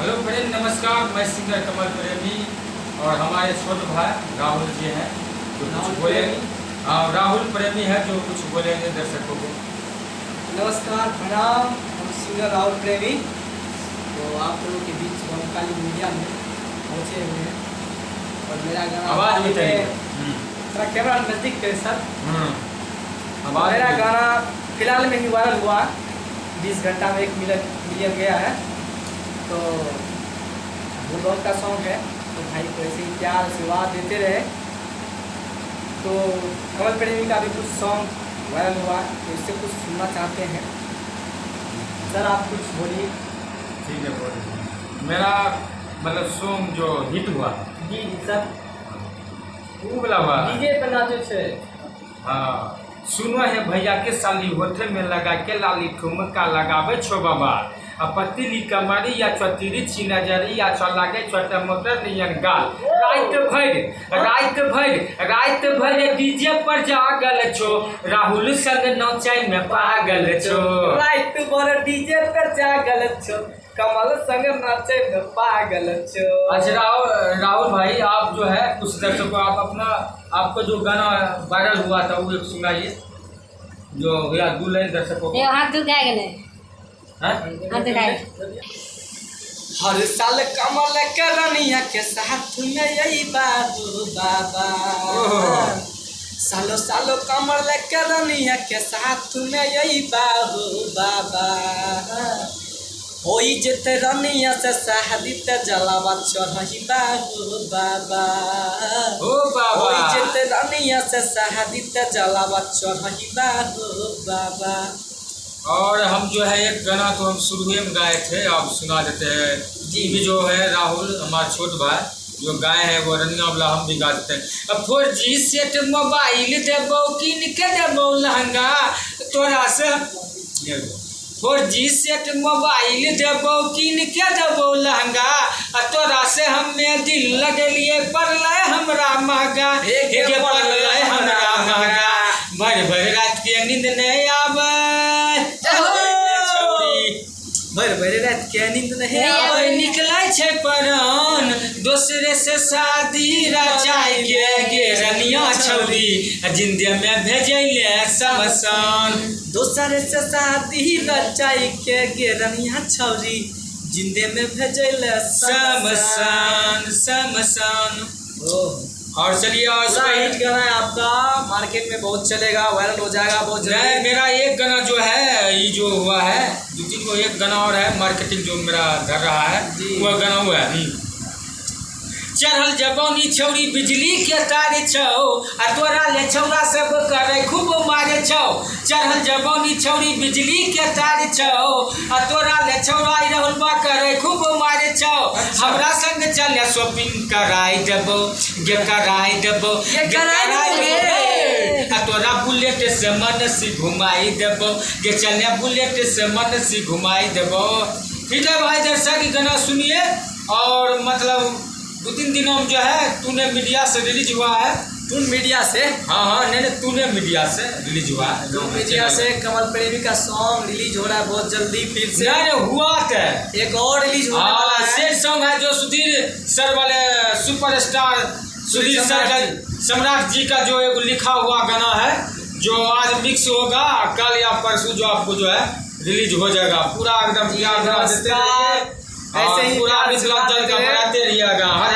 Hello friend, नमस्कार। मैं singer कमल प्रेमी और हमारे छोटे भाई राहुल जी हैं जो कुछ बोलेंगे। राहुल प्रेमी है जो कुछ बोलेंगे दर्शकों को। नमस्कार, प्रणाम। हम सिंगर राहुल प्रेमी तो आप लोगों के बीच बमकाली मीडिया में पहुँचे हुए हैं और मेरा गाना आवाज़ भी थोड़ा कैमरा नज़दीक करे सर। मेरा आवाज़ गाना फिलहाल में ही वायरल हुआ, 20 घंटा में 1 मिलियन गया है। तो बुलडॉग का सॉन्ग है, तो भाई को ऐसे ही प्यार आशीर्वाद देते रहे। तो कमल प्रेमी का भी कुछ सॉन्ग वायरल हुआ, तो इससे कुछ सुनना चाहते हैं। सर आप कुछ बोलिए। ठीक है, बोलिए। मेरा मतलब सॉन्ग जो हिट हुआ जी सर, वो वाला हुआ। डीजे पे नाचे छे। हाँ, सुनो है भैया के साली होठे में लगा के लाली ठुमका लगावे छो बाबा। पतली कमरी या चौतीरी छी नजरी या चला के छोटा मोटर नियन गाल। रात भर डीजे पर जागल छो, राहुल संग नौचाई में पागल छो। रात भर डीजे पर जागल छो, कमल संग नाचे में पागल छो। अच्छा राहुल भाई, आप जो है कुछ दर्शकों को आप आपका जो गाना वायरल हुआ था वो एक सुनाइए, जो भैया 2 लाइन दर्शकों को। हाथ धो गए गले हाँ? हर साल कमल करनिया के साथ में यही बाबू बाबा। सालो सालो कमल करनिया के साथ में यही बाबू बाबा। होई जेते रनिया से शादी ते जलावा चढ़ही बाबू बाबा। ओ बाबा, होई जेते रनिया से शादी ते जलावा चढ़ही बाबू बाबा। और हम जो है एक गाना तो हम शुरू में गाए थे, अब सुना देते हैं। जी भी जो है राहुल हमारा छोट भाई जो गाए हैं वो रनिया वाला हम भी गा देते हैं। अब 4G सेट मोबाइल देबो किन के देबो लहंगा तोरा से। 4G सेट मोबाइल देबो किन के देबो लहंगा तोरा से हमें दिल लगलिए पड़ले हमरा महंगा। के पड़ले हमरा महंगा, भर भर रात के नींद नहीं आवे। भर भर रात के नींद नहीं आवे, निकले छे परान दूसरे से शादी रचाई के रनिया छौरी जिंदे में भेजले शमशान। दूसरे से शादी रचाई के रनिया छौरी जिंदे में भेजले शमशान शमशान। और चलिए हिट गाना है आपका, मार्केट में बहुत चलेगा, वायरल हो जाएगा बहुत जल्दी। मेरा एक गाना जो है ये जो हुआ है 2-3 को एक गाना और है मार्केटिंग जो मेरा कर रहा है वो गाना हुआ है। चढ़ल जवानी छौरी बिजली के तार छौ तोरा ले छौरा सब करे खूब मारे छौ। चढ़ल जवानी छौरी बिजली के तार छौ तोरा ले छौरा रहलबा करे खूब मारे छौ। हमरा संग चले शॉपिंग कराई देबो गे कराई देबो तोरा बुलेट से मनसी घुमाई देबो गे चले बुलेट से मनसी घुमाई देबो। ठीक है भाई, दर्शक गाना सुनिए। और मतलब 2-3 दिनों में जो है तूने मीडिया से रिलीज हुआ है। टून मीडिया से? हाँ, नहीं तूने मीडिया से रिलीज हुआ है। टून मीडिया से कमल प्रेमी का सॉन्ग रिलीज हो रहा है बहुत जल्दी। फिर से नहीं हुआ था एक और रिलीज होने वाला है। सेट सॉन्ग है जो सुधीर सर वाले सुपरस्टार सुधीर सर का सम्राट जी का जो एक लिखा हुआ गाना है जो आज मिक्स होगा, कल या परसों जो आपको जो है रिलीज हो जाएगा। पूरा एकदम ऐसे ही पूरा मिथिलांचल का बनाते रहिएगा। हर